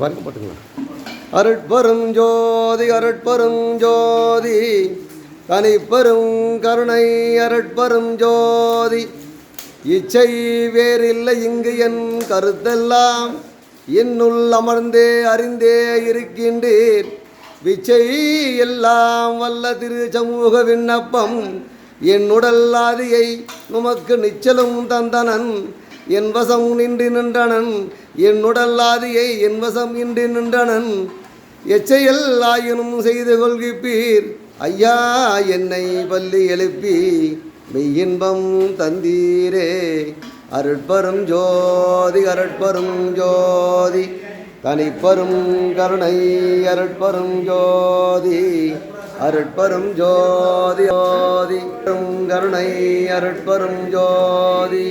பார்க்கப்பட்டுங்களா? அருட்பெரும் ஜோதி அருட்பெரும் ஜோதி தனிப்பெரும் கருணை அருட்பெரும் ஜோதி. இச்சை வேறில்லை இங்கு என் கருத்தெல்லாம் என்னுள் அமர்ந்தே அறிந்தே இருக்கின்றீர். விச்சை எல்லாம் வல்ல திரு சமூக விண்ணப்பம் என் உடல் ஆதியை உமக்கு நிச்சலும் தந்தனன். என் வசம் நின்று நின்றனன் என் உடல் ஆதியை என் வசம் இன்றி நின்றனன். எச்சையல் ஆயினும் செய்து கொள்கிப்பீர் ஐயா என்னை பள்ளி எழுப்பி மெய்யின்பம் தந்தீரே. அருட்பெரும் ஜோதி அருட்பெரும் ஜோதி தனிப்பெரும் கருணை அருட்பெரும் ஜோதி. அருட்பெரும் ஜோதி ஜோதி கருணை அருட்பெரும் ஜோதி.